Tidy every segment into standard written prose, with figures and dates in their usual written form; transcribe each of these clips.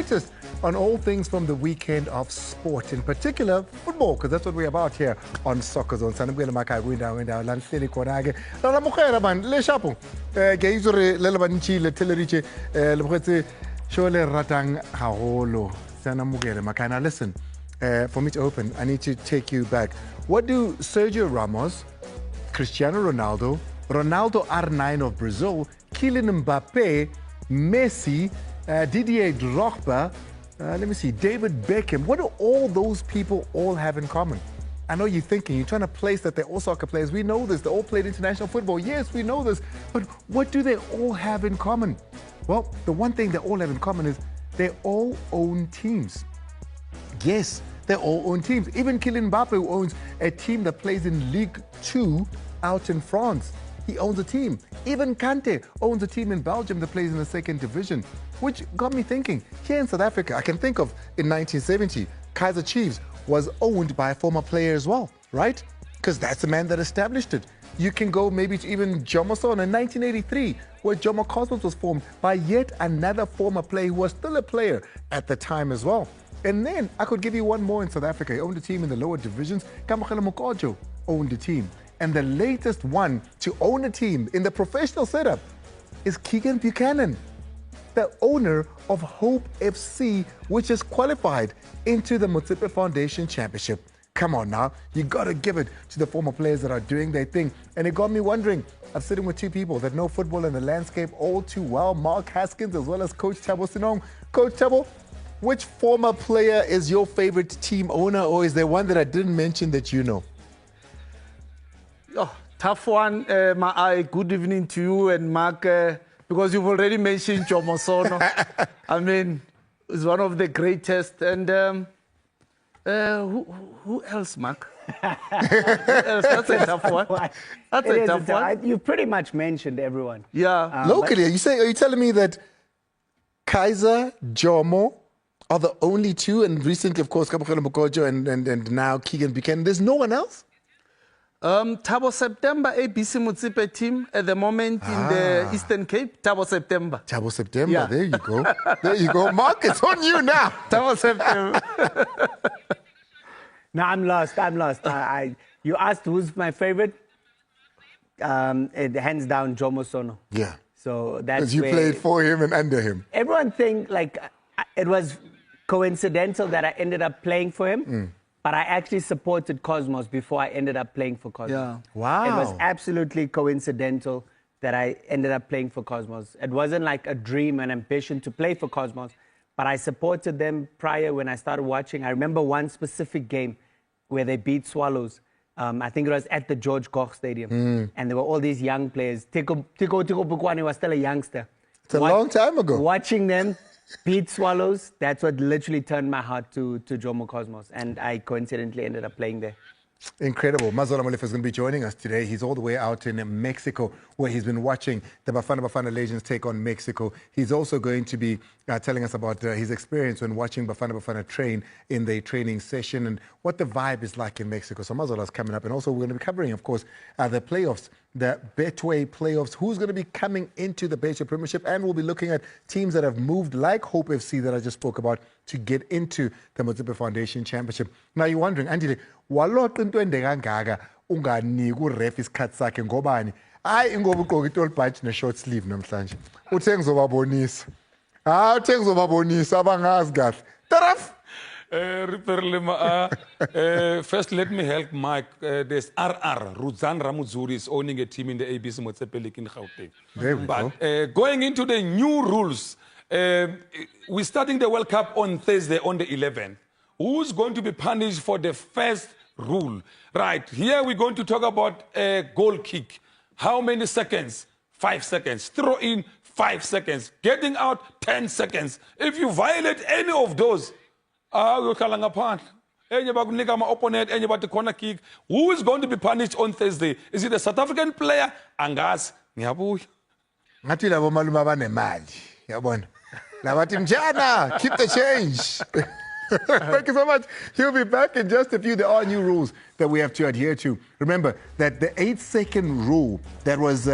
latest on all things from the weekend of sport, in particular football, because that's what we're about here on Soccer Zone. Sanibuyela makhaya kwindawo la nihleli khona-ke lalamukela mani le shapo ke itse re le lebantšhile teleriche le bogetse show le ratang haholo sanamukele makhaya. Now listen, for me to open, I need to take you back. What do Sergio Ramos, Cristiano Ronaldo, Ronaldo R9 of Brazil, Kylian Mbappe, Messi, Didier Drogba, let me see, David Beckham, what do all those people all have in common? I know you're thinking, you're trying to place that they're all soccer players. We know this, they all played international football. Yes, we know this, but what do they all have in common? Well, the one thing they all have in common is they all own teams. Yes, they all own teams. Even Kylian Mbappe, who owns a team that plays in Ligue 2 out in France. He owns a team. Even Kante owns a team in Belgium that plays in the second division, which got me thinking. Here in South Africa, I can think of in 1970, Kaizer Chiefs was owned by a former player as well, right? Because that's the man that established it. You can go maybe to even Jomo Sono in 1983, where Jomo Cosmos was formed by yet another former player who was still a player at the time as well. And then I could give you one more in South Africa. He owned a team in the lower divisions. Kamogelo Mokojo owned a team. And the latest one to own a team in the professional setup is Keegan Buchanan, the owner of Hope FC, which is qualified into the Motsepe Foundation Championship. Come on now, you gotta give it to the former players that are doing their thing. And it got me wondering, I'm sitting with two people that know football and the landscape all too well, Mark Haskins as well as Coach Thabo Sinong. Coach Thabo, which former player is your favorite team owner, or is there one that I didn't mention that you know? Oh, tough one. Good evening to you and Mark, because you've already mentioned Jomo Sono. I mean, he's one of the greatest. And who else, Mark? Who else? That's a tough one. That's a tough one. You pretty much mentioned everyone. Yeah. Locally, are you telling me that Kaizer, Jomo are the only two, and recently, of course, Kamogelo Mokojo and now Keegan Buchanan? There's no one else? Thabo September, ABC Motsepe team at the moment in the Eastern Cape. Thabo September. Thabo September, yeah. There you go. There you go. Mark, it's on you now. Thabo September. No, I'm lost. You asked who's my favorite? Hands down, Jomo Sono. Yeah. So that's because you played for him and under him. Everyone think like it was coincidental that I ended up playing for him. But I actually supported Cosmos before I ended up playing for Cosmos. Yeah. Wow. It was absolutely coincidental that I ended up playing for Cosmos. It wasn't like a dream, an ambition to play for Cosmos, but I supported them prior when I started watching. I remember one specific game where they beat Swallows. I think it was at the George Koch Stadium. And there were all these young players. Tiko Bukwani was still a youngster. It's a long time ago. Watching them beat Swallows, that's what literally turned my heart to Jomo Cosmos. And I coincidentally ended up playing there. Incredible. Mazola Molefe is going to be joining us today. He's all the way out in Mexico, where he's been watching the Bafana Legends take on Mexico. He's also going to be telling us about his experience when watching Bafana train in the training session and what the vibe is like in Mexico. So Mazola is coming up. And also we're going to be covering, of course, the playoffs, the Betway playoffs, who's going to be coming into the Betway Premiership, and we'll be looking at teams that have moved, like Hope FC that I just spoke about, to get into the Motsepe Foundation Championship. Now you're wondering, Andile, waloqa into endekangaka unganiki uref isikhathi sakhe ngobani? Hayi ngoba ugqoka itall patch ne short sleeve namhlanje. Uthe ngizobabonisa. Uthe ngizobabonisa abangazi kahle. Taraf. First, let me help Mike. There's RR, Ruzan Ramudzuri, is owning a team in the ABC Motsepe League in Gauteng. There we go. But going into the new rules, we're starting the World Cup on Thursday on the 11th. Who's going to be punished for the first rule? Right, here we're going to talk about a goal kick. How many seconds? 5 seconds. Throw in 5 seconds. Getting out 10 seconds. If you violate any of those, you're calling upon. My opponent, anybody corner kick. Who is going to be punished on Thursday? Is it a South African player? Angas, ngiyabuya. Ngathi labo malume abanemali, yabona. Labathi mjana, keep the change. Thank you so much. He'll be back in just a few. There are new rules that we have to adhere to. Remember that the 8-second rule that was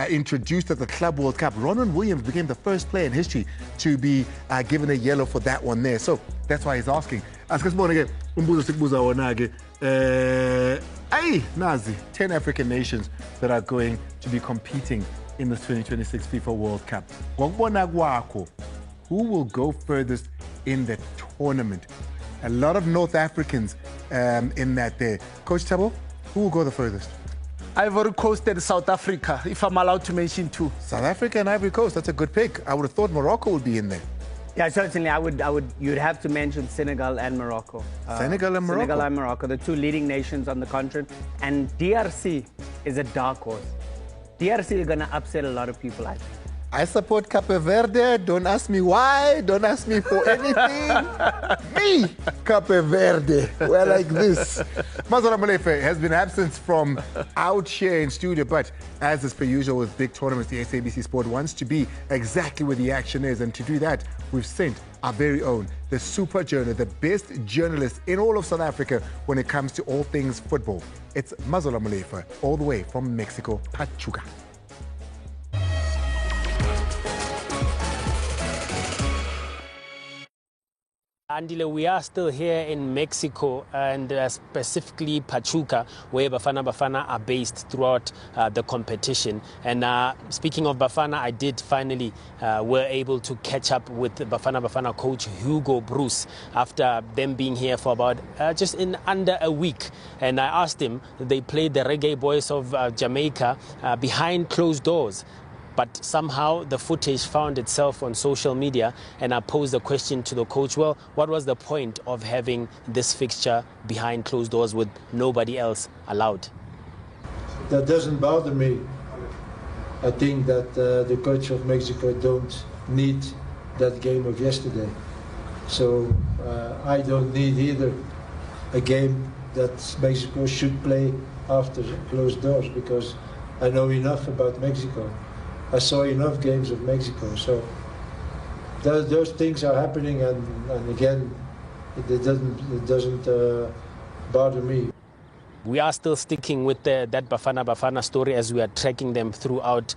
introduced at the Club World Cup, Ronwen Williams became the first player in history to be given a yellow for that one there. So that's why he's asking. Nazi, 10 African nations that are going to be competing in the 2026 FIFA World Cup. Who will go furthest in the tournament? A lot of North Africans in that there. Coach Tabo, who will go the furthest? Ivory Coast and South Africa, if I'm allowed to mention two. South Africa and Ivory Coast, that's a good pick. I would have thought Morocco would be in there. Yeah, certainly. You'd have to mention Senegal and Morocco. Senegal and Morocco? Senegal and Morocco, the two leading nations on the continent. And DRC is a dark horse. DRC is going to upset a lot of people, I think. I support Cape Verde. Don't ask me why. Don't ask me for anything. Me, Cape Verde. We're like this. Mazola Molefe has been absent from out here in studio, but as is per usual with big tournaments, the SABC Sport wants to be exactly where the action is. And to do that, we've sent our very own, the super journalist, the best journalist in all of South Africa when it comes to all things football. It's Mazola Molefe, all the way from Mexico, Pachuca. Andile, we are still here in Mexico and specifically Pachuca, where Bafana Bafana are based throughout the competition. And speaking of Bafana, I did finally were able to catch up with Bafana Bafana coach Hugo Bruce after them being here for about just in under a week. And I asked him, they played the Reggae Boys of Jamaica behind closed doors. But somehow the footage found itself on social media, and I posed a question to the coach. Well, what was the point of having this fixture behind closed doors with nobody else allowed? That doesn't bother me. I think that the coach of Mexico don't need that game of yesterday. So I don't need either a game that Mexico should play after closed doors, because I know enough about Mexico. I saw enough games of Mexico, so those things are happening, and again, it doesn't bother me. We are still sticking with that Bafana Bafana story as we are tracking them throughout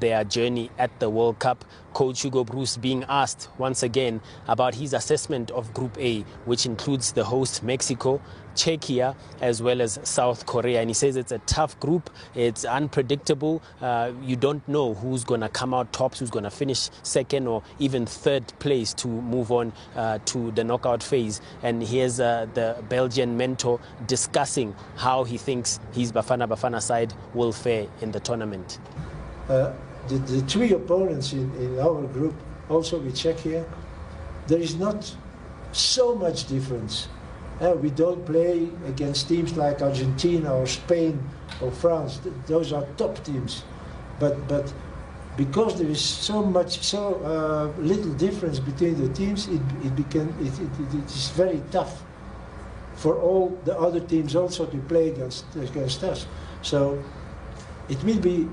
their journey at the World Cup. Coach Hugo Bruce being asked once again about his assessment of Group A, which includes the host Mexico, Czechia, as well as South Korea. And he says it's a tough group, it's unpredictable. You don't know who's going to come out tops, who's going to finish second or even third place to move on to the knockout phase. And here's the Belgian mentor discussing how he thinks his Bafana Bafana side will fare in the tournament. The three opponents in our group, also with Czechia, there is not so much difference. We don't play against teams like Argentina or Spain or France. Those are top teams. But because there is so little difference between the teams, it is very tough for all the other teams also to play against us. So it will be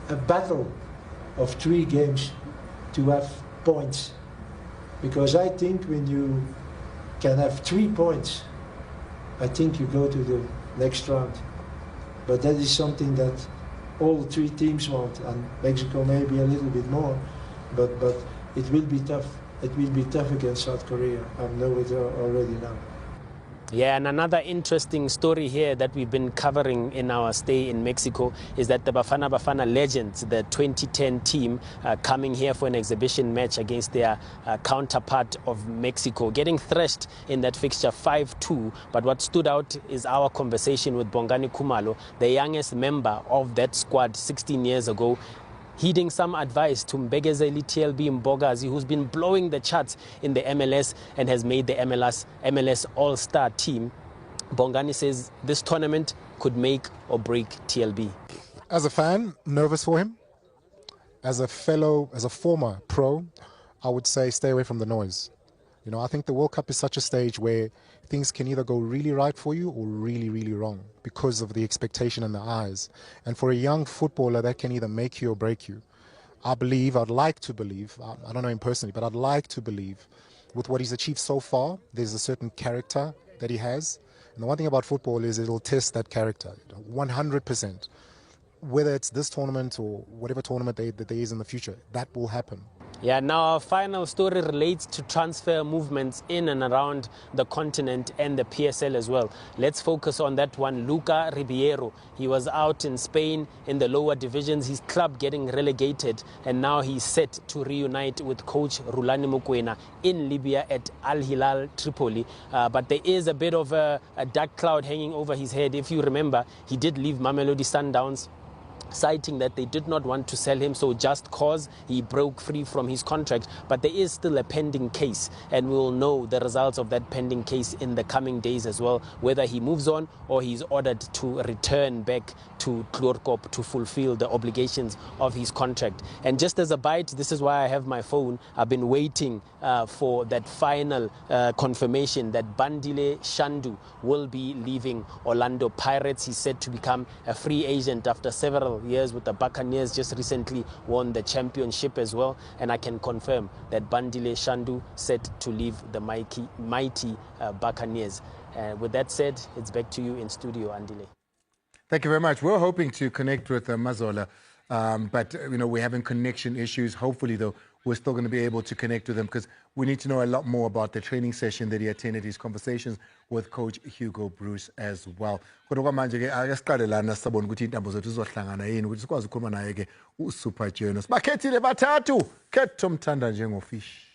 a battle of 3 games to have points, because I think when you can have 3 points, I think you go to the next round. But that is something that all 3 teams want, and Mexico maybe a little bit more, but it will be tough. It will be tough against South Korea. I know it already now. Yeah, and another interesting story here that we've been covering in our stay in Mexico is that the Bafana Bafana Legends, the 2010 team, coming here for an exhibition match against their counterpart of Mexico, getting thrashed in that fixture 5-2. But what stood out is our conversation with Bongani Khumalo, the youngest member of that squad 16 years ago, heeding some advice to Mbokazi TLB Mbokazi, who's been blowing the charts in the MLS and has made the MLS All-Star team. Bongani says this tournament could make or break TLB. As a fan, nervous for him. As a former pro, I would say stay away from the noise. You know, I think the World Cup is such a stage where things can either go really right for you or really, really wrong because of the expectation in the eyes. And for a young footballer, that can either make you or break you. I'd like to believe, I don't know him personally, but I'd like to believe with what he's achieved so far, there's a certain character that he has. And the one thing about football is it'll test that character 100%. Whether it's this tournament or whatever tournament that there is in the future, that will happen. Yeah, now our final story relates to transfer movements in and around the continent and the PSL as well. Let's focus on that one. Luca Ribiero, he was out in Spain in the lower divisions, his club getting relegated, and now he's set to reunite with coach Rulani Mokoena in Libya at Al Hilal Tripoli. But there is a bit of a dark cloud hanging over his head. If you remember, he did leave Mamelodi Sundowns, citing that they did not want to sell him, so just cause he broke free from his contract. But there is still a pending case, and we will know the results of that pending case in the coming days as well, whether he moves on or he's ordered to return back to Kloorkop to fulfill the obligations of his contract. And just as a bite, this is why I have my phone. I've been waiting for that final confirmation that Bandile Shandu will be leaving Orlando Pirates. He's set to become a free agent after several years with the Buccaneers. Just recently won the championship as well, and I can confirm that Bandile Shandu set to leave the mighty Buccaneers. With that said, it's back to you in studio, Andile. Thank you very much. We're hoping to connect with Mazola, but we're having connection issues. Hopefully, though, we're still going to be able to connect with him because we need to know a lot more about the training session that he attended, his conversations with Coach Hugo Bruce as well. Kodwa manje ke akasiqale lana sisabona ukuthi intambo zethu zizohlangana yini ukuthi sikwazi ukukhuluma naye ke uSuper Jonas. Bakhethile bathathu, khetha umthanda njengofish.